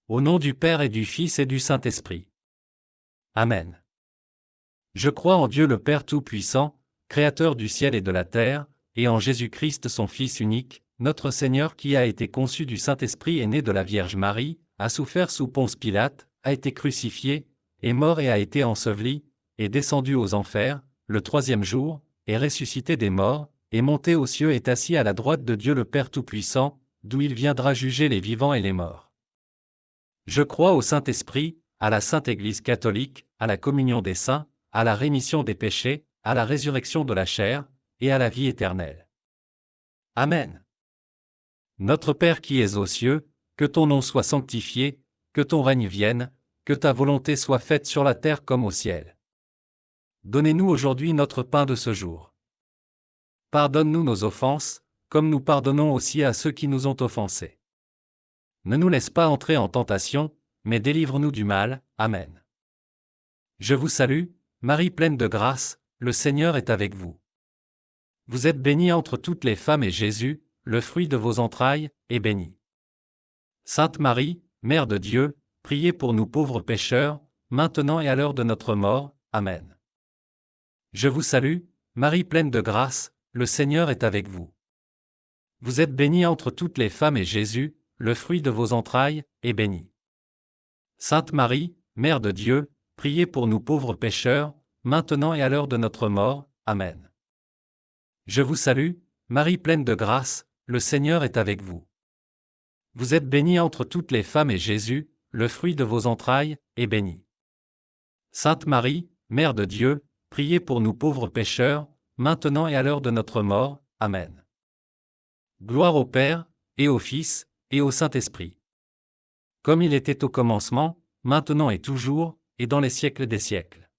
Au nom du Père et du Fils et du Saint-Esprit. Amen. Je crois en Dieu le Père Tout-Puissant, Créateur du ciel et de la terre, et en Jésus-Christ son Fils unique, notre Seigneur qui a été conçu du Saint-Esprit et né de la Vierge Marie, a souffert sous Ponce Pilate, a été crucifié, est mort et a été enseveli, est descendu aux enfers, le troisième jour, est ressuscité des morts, est monté aux cieux et est assis à la droite de Dieu le Père Tout-Puissant, d'où il viendra juger les vivants et les morts. Je crois au Saint-Esprit, à la Sainte Église catholique, à la communion des saints, à la rémission des péchés, à la résurrection de la chair, et à la vie éternelle. Amen. Notre Père qui es aux cieux, que ton nom soit sanctifié, que ton règne vienne, que ta volonté soit faite sur la terre comme au ciel. Donnez-nous aujourd'hui notre pain de ce jour. Pardonne-nous nos offenses, comme nous pardonnons aussi à ceux qui nous ont offensés. Ne nous laisse pas entrer en tentation, mais délivre-nous du mal. Amen. Je vous salue, Marie pleine de grâce, le Seigneur est avec vous. Vous êtes bénie entre toutes les femmes et Jésus, le fruit de vos entrailles, est béni. Sainte Marie, Mère de Dieu, priez pour nous pauvres pécheurs, maintenant et à l'heure de notre mort. Amen. Je vous salue, Marie pleine de grâce, le Seigneur est avec vous. Vous êtes bénie entre toutes les femmes et Jésus, le fruit de vos entrailles, est béni. Sainte Marie, Mère de Dieu, priez pour nous pauvres pécheurs, maintenant et à l'heure de notre mort. Amen. Je vous salue, Marie pleine de grâce, le Seigneur est avec vous. Vous êtes bénie entre toutes les femmes et Jésus, le fruit de vos entrailles, est béni. Sainte Marie, Mère de Dieu, priez pour nous pauvres pécheurs, maintenant et à l'heure de notre mort. Amen. Gloire au Père, et au Fils, et au Saint-Esprit. Comme il était au commencement, maintenant et toujours, et dans les siècles des siècles.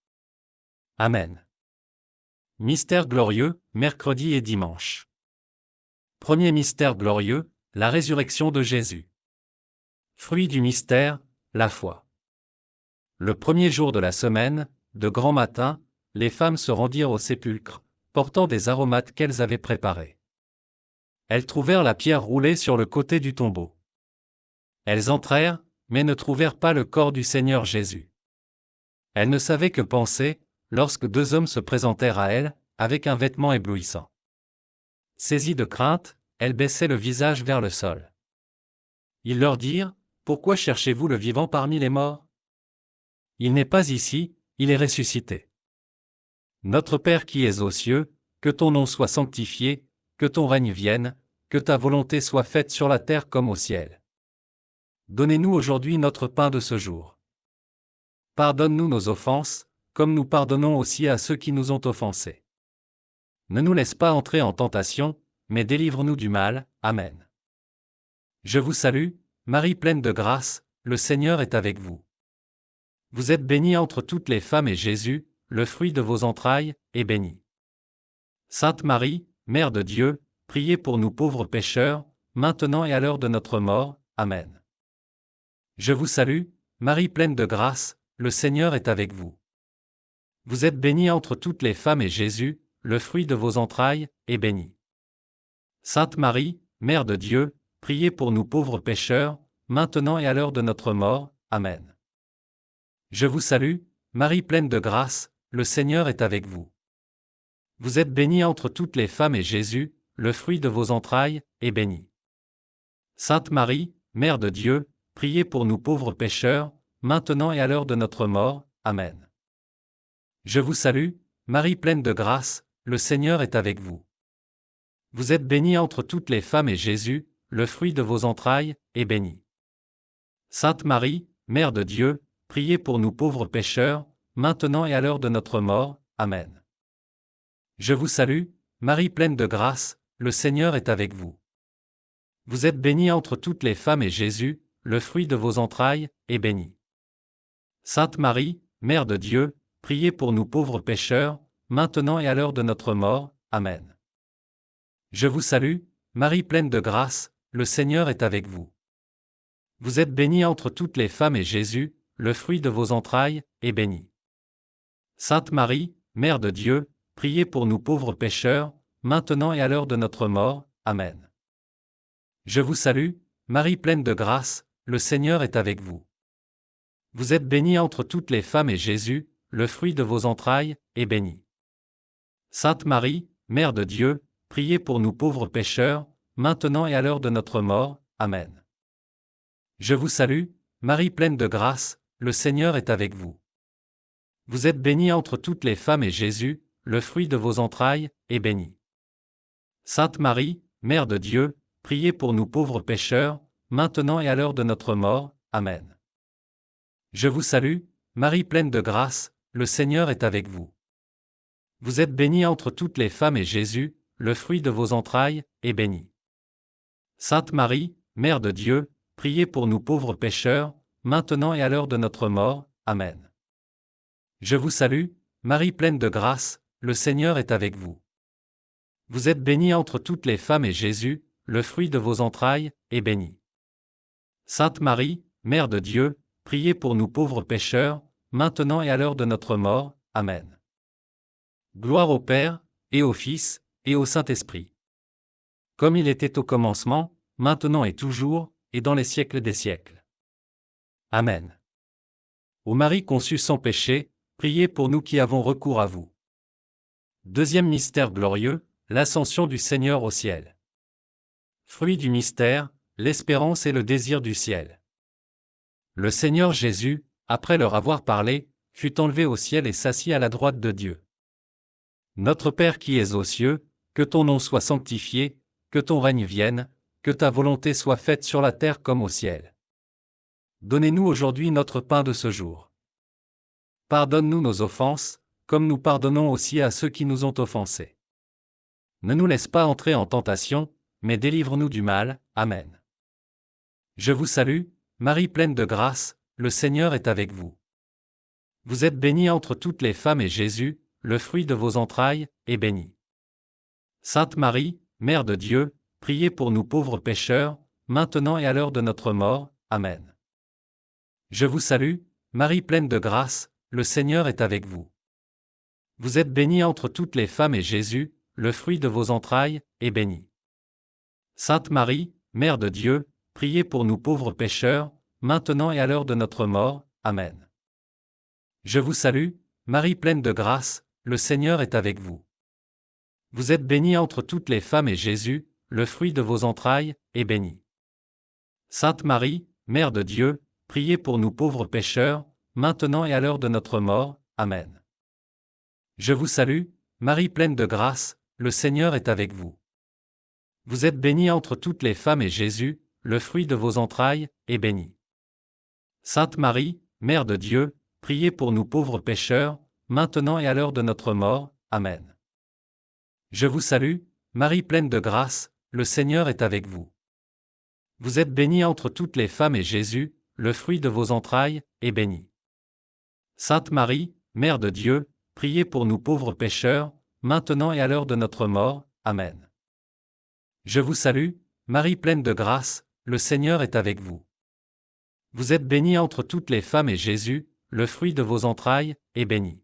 Amen. Mystère glorieux, mercredi et dimanche. Premier mystère glorieux, la résurrection de Jésus. Fruit du mystère, la foi. Le premier jour de la semaine, de grand matin, les femmes se rendirent au sépulcre, portant des aromates qu'elles avaient préparés. Elles trouvèrent la pierre roulée sur le côté du tombeau. Elles entrèrent, mais ne trouvèrent pas le corps du Seigneur Jésus. Elles ne savaient que penser, lorsque deux hommes se présentèrent à elles, avec un vêtement éblouissant. Saisies de crainte, elles baissaient le visage vers le sol. Ils leur dirent, « Pourquoi cherchez-vous le vivant parmi les morts? Il n'est pas ici, il est ressuscité. Notre Père qui es aux cieux, que ton nom soit sanctifié, que ton règne vienne, que ta volonté soit faite sur la terre comme au ciel. Donnez-nous aujourd'hui notre pain de ce jour. Pardonne-nous nos offenses, comme nous pardonnons aussi à ceux qui nous ont offensés. Ne nous laisse pas entrer en tentation, mais délivre-nous du mal. Amen. Je vous salue, Marie pleine de grâce, le Seigneur est avec vous. Vous êtes bénie entre toutes les femmes et Jésus, le fruit de vos entrailles, est béni. Sainte Marie, Mère de Dieu, priez pour nous pauvres pécheurs, maintenant et à l'heure de notre mort. Amen. Je vous salue, Marie pleine de grâce, le Seigneur est avec vous. Vous êtes bénie entre toutes les femmes et Jésus, le fruit de vos entrailles, est béni. Sainte Marie, Mère de Dieu, priez pour nous pauvres pécheurs, maintenant et à l'heure de notre mort. Amen. Je vous salue, Marie pleine de grâce, le Seigneur est avec vous. Vous êtes bénie entre toutes les femmes et Jésus, le fruit de vos entrailles, est béni. Sainte Marie, Mère de Dieu, priez pour nous pauvres pécheurs, maintenant et à l'heure de notre mort. Amen. Je vous salue, Marie pleine de grâce, le Seigneur est avec vous. Vous êtes bénie entre toutes les femmes et Jésus, le fruit de vos entrailles, est béni. Sainte Marie, Mère de Dieu, priez pour nous pauvres pécheurs, maintenant et à l'heure de notre mort. Amen. Je vous salue, Marie pleine de grâce, le Seigneur est avec vous. Vous êtes bénie entre toutes les femmes et Jésus, le fruit de vos entrailles, est béni. Sainte Marie, Mère de Dieu, priez pour nous pauvres pécheurs, maintenant et à l'heure de notre mort. Amen. Je vous salue, Marie pleine de grâce, le Seigneur est avec vous. Vous êtes bénie entre toutes les femmes et Jésus, le fruit de vos entrailles, est béni. Sainte Marie, Mère de Dieu, priez pour nous pauvres pécheurs, maintenant et à l'heure de notre mort. Amen. Je vous salue, Marie pleine de grâce, le Seigneur est avec vous. Vous êtes bénie entre toutes les femmes et Jésus, le fruit de vos entrailles, est béni. Sainte Marie, Mère de Dieu, priez pour nous pauvres pécheurs, maintenant et à l'heure de notre mort. Amen. Je vous salue, Marie pleine de grâce, le Seigneur est avec vous. Vous êtes bénie entre toutes les femmes et Jésus, le fruit de vos entrailles, est béni. Sainte Marie, Mère de Dieu, priez pour nous pauvres pécheurs, maintenant et à l'heure de notre mort. Amen. Je vous salue, Marie pleine de grâce, le Seigneur est avec vous. Vous êtes bénie entre toutes les femmes et Jésus, le fruit de vos entrailles, est béni. Sainte Marie, Mère de Dieu, priez pour nous pauvres pécheurs, maintenant et à l'heure de notre mort. Amen. Je vous salue, Marie pleine de grâce, le Seigneur est avec vous. Vous êtes bénie entre toutes les femmes et Jésus, le fruit de vos entrailles, est béni. Sainte Marie, Mère de Dieu, priez pour nous pauvres pécheurs, maintenant et à l'heure de notre mort. Amen. Gloire au Père, et au Fils, et au Saint-Esprit. Comme il était au commencement, maintenant et toujours, et dans les siècles des siècles. Amen. Ô Marie conçue sans péché, priez pour nous qui avons recours à vous. Deuxième mystère glorieux, l'ascension du Seigneur au ciel. Fruit du mystère, l'espérance et le désir du ciel. Le Seigneur Jésus, après leur avoir parlé, fut enlevé au ciel et s'assit à la droite de Dieu. Notre Père qui es aux cieux, que ton nom soit sanctifié, que ton règne vienne, que ta volonté soit faite sur la terre comme au ciel. Donnez-nous aujourd'hui notre pain de ce jour. Pardonne-nous nos offenses, comme nous pardonnons aussi à ceux qui nous ont offensés. Ne nous laisse pas entrer en tentation, mais délivre-nous du mal. Amen. Je vous salue, Marie pleine de grâce, le Seigneur est avec vous. Vous êtes bénie entre toutes les femmes et Jésus, le fruit de vos entrailles, est béni. Sainte Marie, Mère de Dieu, priez pour nous pauvres pécheurs, maintenant et à l'heure de notre mort. Amen. Je vous salue, Marie pleine de grâce, le Seigneur est avec vous. Vous êtes bénie entre toutes les femmes et Jésus, le fruit de vos entrailles, est béni. Sainte Marie, Mère de Dieu, priez pour nous pauvres pécheurs, maintenant et à l'heure de notre mort. Amen. Je vous salue, Marie pleine de grâce, le Seigneur est avec vous. Vous êtes bénie entre toutes les femmes et Jésus, le fruit de vos entrailles, est béni. Sainte Marie, Mère de Dieu, priez pour nous pauvres pécheurs, maintenant et à l'heure de notre mort. Amen. Je vous salue, Marie pleine de grâce, le Seigneur est avec vous. Vous êtes bénie entre toutes les femmes et Jésus, le fruit de vos entrailles, est béni. Sainte Marie, Mère de Dieu, priez pour nous pauvres pécheurs, maintenant et à l'heure de notre mort. Amen. Je vous salue, Marie pleine de grâce, le Seigneur est avec vous. Vous êtes bénie entre toutes les femmes et Jésus, le fruit de vos entrailles, est béni. Sainte Marie, Mère de Dieu, priez pour nous pauvres pécheurs, maintenant et à l'heure de notre mort. Amen. Je vous salue, Marie pleine de grâce, le Seigneur est avec vous. Vous êtes bénie entre toutes les femmes et Jésus, le fruit de vos entrailles, est béni.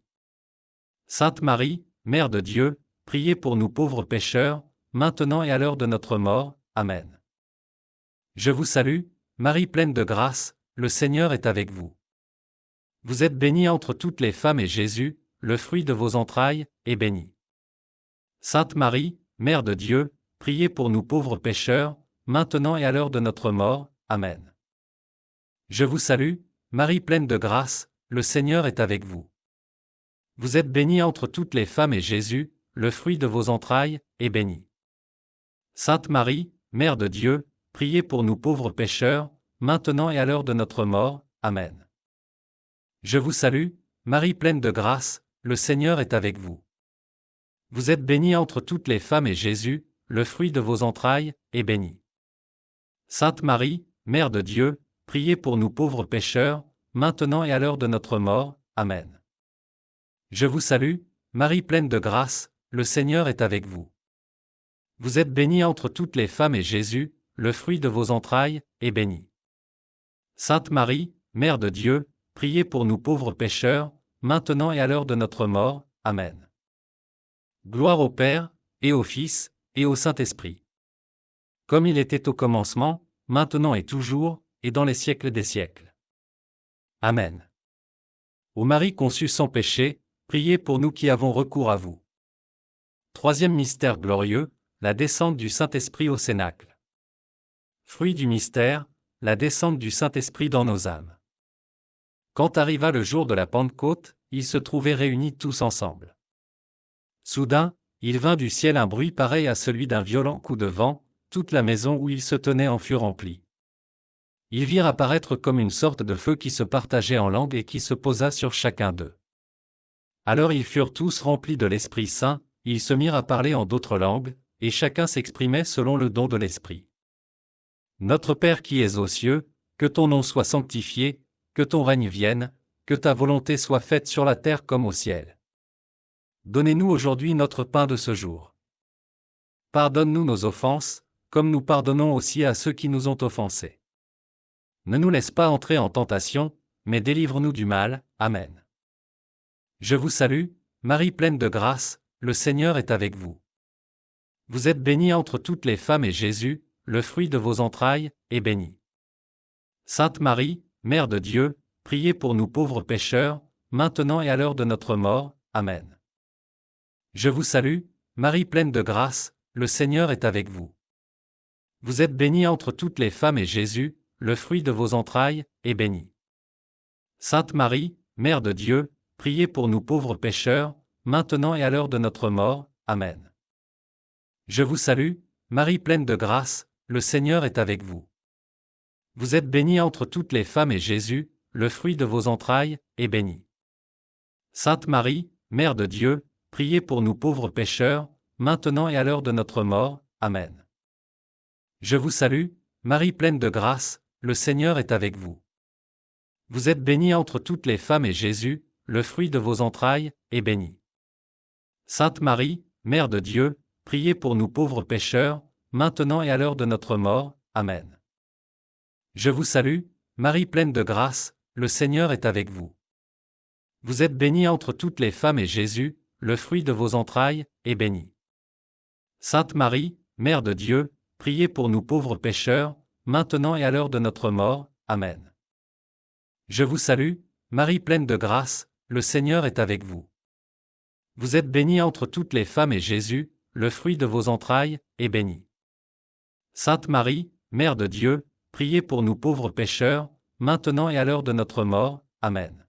Sainte Marie, Mère de Dieu, priez pour nous pauvres pécheurs, maintenant et à l'heure de notre mort. Amen. Je vous salue, Marie pleine de grâce, le Seigneur est avec vous. Vous êtes bénie entre toutes les femmes et Jésus, le fruit de vos entrailles, est béni. Sainte Marie, Mère de Dieu, priez pour nous pauvres pécheurs, maintenant et à l'heure de notre mort. Amen. Je vous salue, Marie pleine de grâce, le Seigneur est avec vous. Vous êtes bénie entre toutes les femmes et Jésus, le fruit de vos entrailles, est béni. Sainte Marie, Mère de Dieu, priez pour nous pauvres pécheurs, maintenant et à l'heure de notre mort. Amen. Je vous salue, Marie pleine de grâce, le Seigneur est avec vous. Vous êtes bénie entre toutes les femmes et Jésus, le fruit de vos entrailles, est béni. Sainte Marie, Mère de Dieu, priez pour nous pauvres pécheurs, maintenant et à l'heure de notre mort. Amen. Je vous salue, Marie pleine de grâce, le Seigneur est avec vous. Vous êtes bénie entre toutes les femmes et Jésus, le fruit de vos entrailles, est béni. Sainte Marie, Mère de Dieu, priez pour nous pauvres pécheurs, maintenant et à l'heure de notre mort. Amen. Gloire au Père, et au Fils, et au Saint-Esprit. Comme il était au commencement, maintenant et toujours, et dans les siècles des siècles. Amen. Ô Marie conçue sans péché, priez pour nous qui avons recours à vous. Troisième mystère glorieux, la descente du Saint-Esprit au Cénacle. Fruit du mystère, la descente du Saint-Esprit dans nos âmes. Quand arriva le jour de la Pentecôte, ils se trouvaient réunis tous ensemble. Soudain, il vint du ciel un bruit pareil à celui d'un violent coup de vent, toute la maison où ils se tenaient en fut remplie. Ils virent apparaître comme une sorte de feu qui se partageait en langues et qui se posa sur chacun d'eux. Alors ils furent tous remplis de l'Esprit Saint, ils se mirent à parler en d'autres langues, et chacun s'exprimait selon le don de l'Esprit. Notre Père qui es aux cieux, que ton nom soit sanctifié, que ton règne vienne, que ta volonté soit faite sur la terre comme au ciel. Donnez-nous aujourd'hui notre pain de ce jour. Pardonne-nous nos offenses, comme nous pardonnons aussi à ceux qui nous ont offensés. Ne nous laisse pas entrer en tentation, mais délivre-nous du mal. Amen. Je vous salue, Marie pleine de grâce, le Seigneur est avec vous. Vous êtes bénie entre toutes les femmes et Jésus, le fruit de vos entrailles, est béni. Sainte Marie, Mère de Dieu, priez pour nous pauvres pécheurs, maintenant et à l'heure de notre mort. Amen. Je vous salue, Marie pleine de grâce, le Seigneur est avec vous. Vous êtes bénie entre toutes les femmes et Jésus, le fruit de vos entrailles, est béni. Sainte Marie, Mère de Dieu, priez pour nous pauvres pécheurs, maintenant et à l'heure de notre mort. Amen. Je vous salue, Marie pleine de grâce, le Seigneur est avec vous. Vous êtes bénie entre toutes les femmes et Jésus, le fruit de vos entrailles, est béni. Sainte Marie, Mère de Dieu, priez pour nous pauvres pécheurs, maintenant et à l'heure de notre mort. Amen. Je vous salue, Marie pleine de grâce, le Seigneur est avec vous. Vous êtes bénie entre toutes les femmes et Jésus, le fruit de vos entrailles, est béni. Sainte Marie, Mère de Dieu, priez pour nous pauvres pécheurs, maintenant et à l'heure de notre mort. Amen. Je vous salue, Marie pleine de grâce, le Seigneur est avec vous. Vous êtes bénie entre toutes les femmes et Jésus, le fruit de vos entrailles, est béni. Sainte Marie, Mère de Dieu, priez pour nous pauvres pécheurs, maintenant et à l'heure de notre mort. Amen. Je vous salue, Marie pleine de grâce, le Seigneur est avec vous. Vous êtes bénie entre toutes les femmes et Jésus, le fruit de vos entrailles, est béni. Sainte Marie, Mère de Dieu, priez pour nous pauvres pécheurs, maintenant et à l'heure de notre mort. Amen.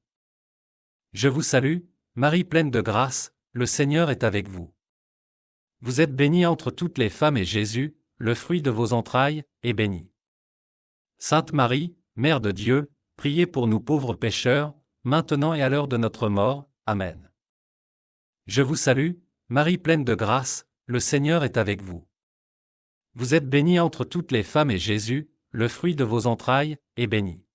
Je vous salue, Marie pleine de grâce, le Seigneur est avec vous. Vous êtes bénie entre toutes les femmes et Jésus, le fruit de vos entrailles, est béni. Sainte Marie, Mère de Dieu, priez pour nous pauvres pécheurs, maintenant et à l'heure de notre mort. Amen. Je vous salue, Marie pleine de grâce, le Seigneur est avec vous. Vous êtes bénie entre toutes les femmes et Jésus, le fruit de vos entrailles, est béni.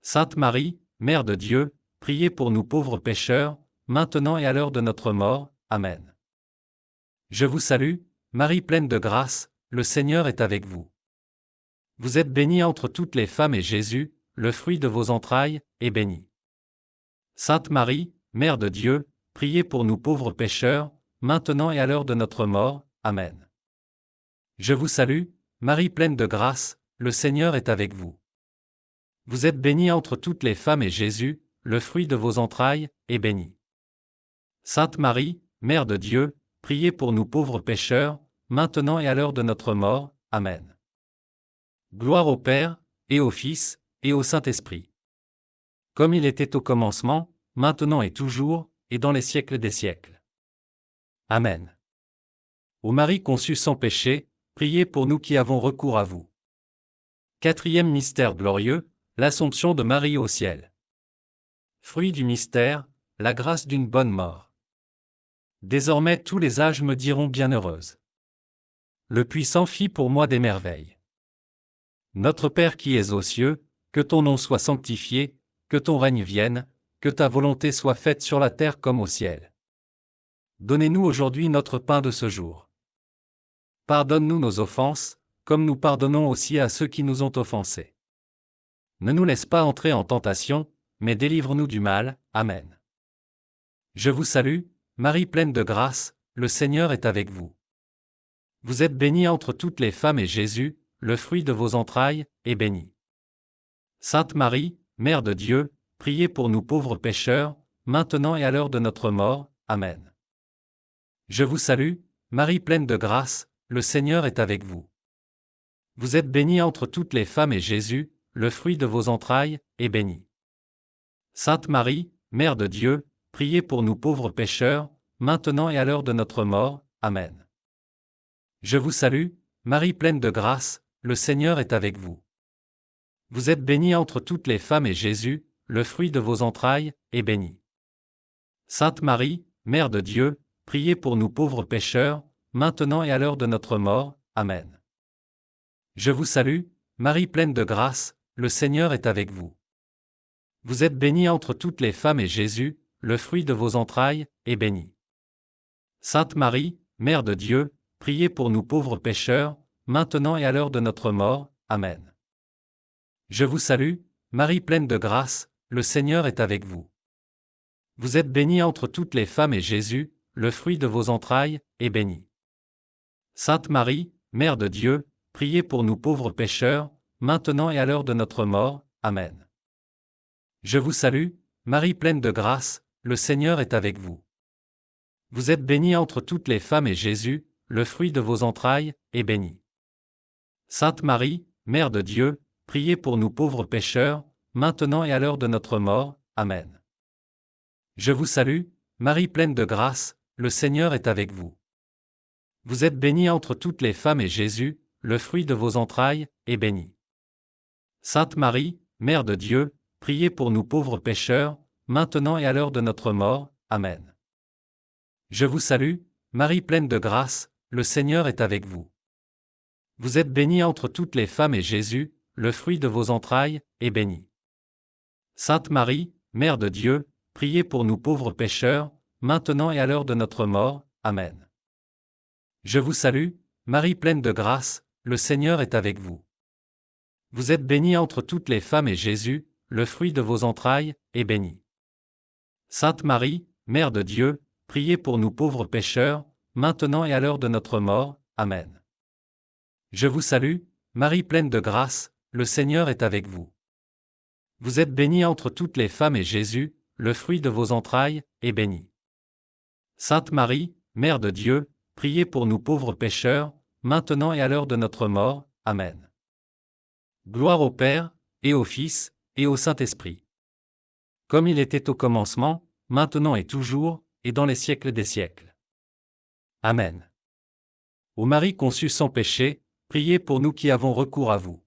Sainte Marie, Mère de Dieu, priez pour nous pauvres pécheurs, maintenant et à l'heure de notre mort. Amen. Je vous salue, Marie pleine de grâce, le Seigneur est avec vous. Vous êtes bénie entre toutes les femmes et Jésus, le fruit de vos entrailles, est béni. Sainte Marie, Mère de Dieu, priez pour nous pauvres pécheurs, maintenant et à l'heure de notre mort. Amen. Je vous salue, Marie pleine de grâce, le Seigneur est avec vous. Vous êtes bénie entre toutes les femmes et Jésus, le fruit de vos entrailles, est béni. Sainte Marie, Mère de Dieu, priez pour nous pauvres pécheurs, maintenant et à l'heure de notre mort. Amen. Gloire au Père, et au Fils, et au Saint-Esprit. Comme il était au commencement, maintenant et toujours, et dans les siècles des siècles. Amen. Ô Marie conçue sans péché, priez pour nous qui avons recours à vous. Quatrième mystère glorieux, l'Assomption de Marie au ciel. Fruit du mystère, la grâce d'une bonne mort. Désormais tous les âges me diront bienheureuse. Le Puissant fit pour moi des merveilles. Notre Père qui es aux cieux, que ton nom soit sanctifié, que ton règne vienne, que ta volonté soit faite sur la terre comme au ciel. Donnez-nous aujourd'hui notre pain de ce jour. Pardonne-nous nos offenses, comme nous pardonnons aussi à ceux qui nous ont offensés. Ne nous laisse pas entrer en tentation, mais délivre-nous du mal. Amen. Je vous salue, Marie pleine de grâce, le Seigneur est avec vous. Vous êtes bénie entre toutes les femmes et Jésus, le fruit de vos entrailles, est béni. Sainte Marie, Mère de Dieu, priez pour nous pauvres pécheurs, maintenant et à l'heure de notre mort. Amen. Je vous salue, Marie pleine de grâce, le Seigneur est avec vous. Vous êtes bénie entre toutes les femmes et Jésus, le fruit de vos entrailles, est béni. Sainte Marie, Mère de Dieu, priez pour nous pauvres pécheurs, maintenant et à l'heure de notre mort. Amen. Je vous salue, Marie pleine de grâce, le Seigneur est avec vous. Vous êtes bénie entre toutes les femmes et Jésus, le fruit de vos entrailles, est béni. Sainte Marie, Mère de Dieu, priez pour nous pauvres pécheurs, maintenant et à l'heure de notre mort. Amen. Je vous salue, Marie pleine de grâce, le Seigneur est avec vous. Vous êtes bénie entre toutes les femmes et Jésus, le fruit de vos entrailles, est béni. Sainte Marie, Mère de Dieu, priez pour nous pauvres pécheurs, maintenant et à l'heure de notre mort. Amen. Je vous salue, Marie pleine de grâce, le Seigneur est avec vous. Vous êtes bénie entre toutes les femmes et Jésus, le fruit de vos entrailles, est béni. Sainte Marie, Mère de Dieu, priez pour nous pauvres pécheurs, maintenant et à l'heure de notre mort. Amen. Je vous salue, Marie pleine de grâce, le Seigneur est avec vous. Vous êtes bénie entre toutes les femmes et Jésus, le fruit de vos entrailles, est béni. Sainte Marie, Mère de Dieu, priez pour nous pauvres pécheurs, maintenant et à l'heure de notre mort. Amen. Je vous salue, Marie pleine de grâce, le Seigneur est avec vous. Vous êtes bénie entre toutes les femmes et Jésus, le fruit de vos entrailles, est béni. Sainte Marie, Mère de Dieu, priez pour nous pauvres pécheurs, maintenant et à l'heure de notre mort. Amen. Je vous salue, Marie pleine de grâce, le Seigneur est avec vous. Vous êtes bénie entre toutes les femmes et Jésus, le fruit de vos entrailles, est béni. Sainte Marie, Mère de Dieu, priez pour nous pauvres pécheurs, maintenant et à l'heure de notre mort. Amen. Je vous salue, Marie pleine de grâce, le Seigneur est avec vous. Vous êtes bénie entre toutes les femmes et Jésus, le fruit de vos entrailles, est béni. Sainte Marie, Mère de Dieu, priez pour nous pauvres pécheurs, maintenant et à l'heure de notre mort. Amen. Je vous salue, Marie pleine de grâce, le Seigneur est avec vous. Vous êtes bénie entre toutes les femmes et Jésus, le fruit de vos entrailles, est béni. Sainte Marie, Mère de Dieu, priez pour nous pauvres pécheurs, maintenant et à l'heure de notre mort. Amen. Gloire au Père, et au Fils, et au Saint-Esprit. Comme il était au commencement, maintenant et toujours, et dans les siècles des siècles. Amen. Ô Marie conçue sans péché, priez pour nous qui avons recours à vous.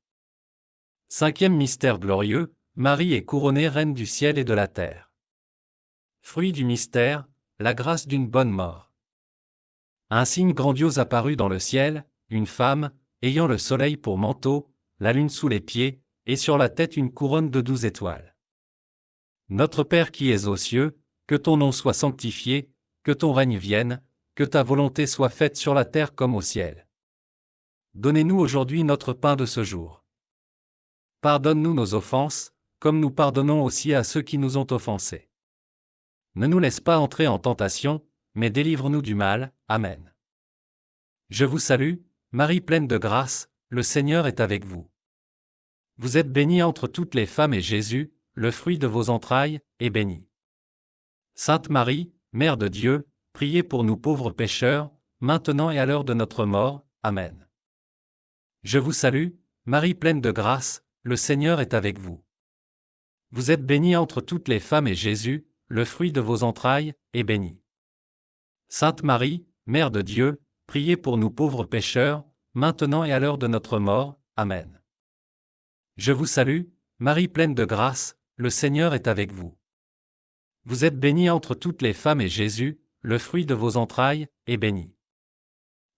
Cinquième mystère glorieux, Marie est couronnée reine du ciel et de la terre. Fruit du mystère, la grâce d'une bonne mort. Un signe grandiose apparut dans le ciel, une femme, ayant le soleil pour manteau, la lune sous les pieds, et sur la tête une couronne de 12 étoiles. Notre Père qui es aux cieux, que ton nom soit sanctifié, que ton règne vienne, que ta volonté soit faite sur la terre comme au ciel. Donnez-nous aujourd'hui notre pain de ce jour. Pardonne-nous nos offenses, comme nous pardonnons aussi à ceux qui nous ont offensés. Ne nous laisse pas entrer en tentation, mais délivre-nous du mal. Amen. Je vous salue, Marie pleine de grâce, le Seigneur est avec vous. Vous êtes bénie entre toutes les femmes et Jésus, le fruit de vos entrailles, est béni. Sainte Marie, Mère de Dieu, priez pour nous pauvres pécheurs, maintenant et à l'heure de notre mort. Amen. Je vous salue, Marie pleine de grâce, le Seigneur est avec vous. Vous êtes bénie entre toutes les femmes et Jésus, le fruit de vos entrailles, est béni. Sainte Marie, Mère de Dieu, priez pour nous pauvres pécheurs, maintenant et à l'heure de notre mort. Amen. Je vous salue, Marie pleine de grâce, le Seigneur est avec vous. Vous êtes bénie entre toutes les femmes et Jésus, le fruit de vos entrailles, est béni.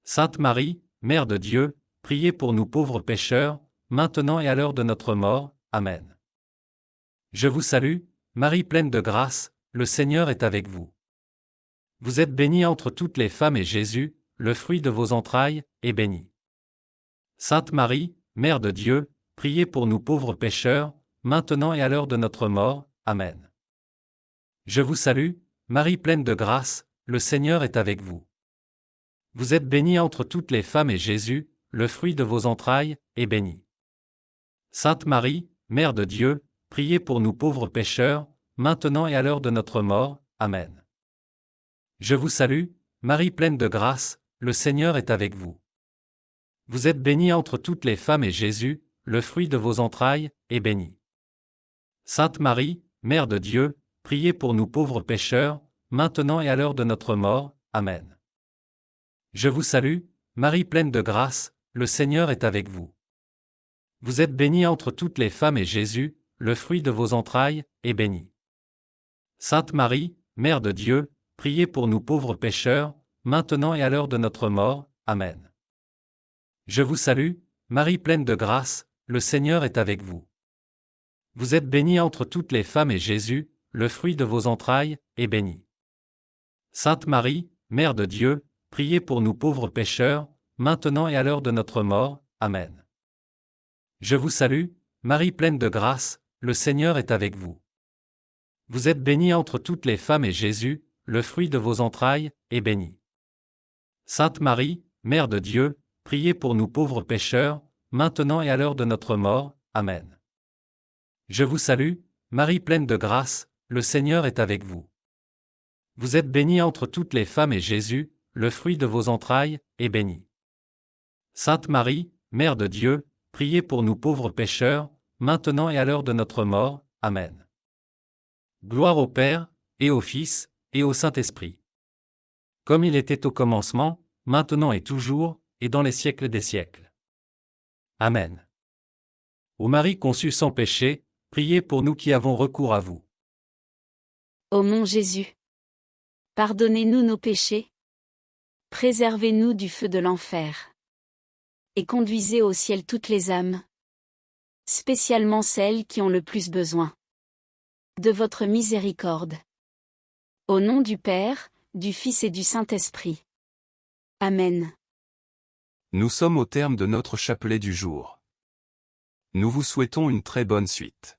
Sainte Marie, Mère de Dieu, priez pour nous pauvres pécheurs, maintenant et à l'heure de notre mort. Amen. Je vous salue, Marie pleine de grâce, le Seigneur est avec vous. Vous êtes bénie entre toutes les femmes et Jésus, le fruit de vos entrailles, est béni. Sainte Marie, Mère de Dieu, priez pour nous pauvres pécheurs, maintenant et à l'heure de notre mort. Amen. Je vous salue, Marie pleine de grâce, le Seigneur est avec vous. Vous êtes bénie entre toutes les femmes et Jésus, le fruit de vos entrailles, est béni. Sainte Marie, Mère de Dieu, priez pour nous pauvres pécheurs, maintenant et à l'heure de notre mort. Amen. Je vous salue, Marie pleine de grâce, le Seigneur est avec vous. Vous êtes bénie entre toutes les femmes et Jésus, le fruit de vos entrailles, est béni. Sainte Marie, Mère de Dieu, priez pour nous pauvres pécheurs, maintenant et à l'heure de notre mort. Amen. Je vous salue, Marie pleine de grâce, le Seigneur est avec vous. Vous êtes bénie entre toutes les femmes et Jésus, le fruit de vos entrailles, est béni. Sainte Marie, Mère de Dieu, priez pour nous pauvres pécheurs, maintenant et à l'heure de notre mort. Amen. Je vous salue, Marie pleine de grâce, le Seigneur est avec vous. Vous êtes bénie entre toutes les femmes et Jésus, le fruit de vos entrailles, est béni. Sainte Marie, Mère de Dieu, priez pour nous pauvres pécheurs, maintenant et à l'heure de notre mort. Amen. Je vous salue, Marie pleine de grâce, le Seigneur est avec vous. Vous êtes bénie entre toutes les femmes et Jésus, le fruit de vos entrailles, est béni. Sainte Marie, Mère de Dieu, priez pour nous pauvres pécheurs, maintenant et à l'heure de notre mort. Amen. Je vous salue, Marie pleine de grâce, le Seigneur est avec vous. Vous êtes bénie entre toutes les femmes et Jésus, le fruit de vos entrailles, est béni. Sainte Marie, Mère de Dieu, priez pour nous pauvres pécheurs, maintenant et à l'heure de notre mort. Amen. Gloire au Père, et au Fils, et au Saint-Esprit. Comme il était au commencement, maintenant et toujours, et dans les siècles des siècles. Amen. Ô Marie conçue sans péché, priez pour nous qui avons recours à vous. Ô mon Jésus, pardonnez-nous nos péchés, préservez-nous du feu de l'enfer, et conduisez au ciel toutes les âmes, spécialement celles qui ont le plus besoin de votre miséricorde. Au nom du Père, du Fils et du Saint-Esprit. Amen. Nous sommes au terme de notre chapelet du jour. Nous vous souhaitons une très bonne suite.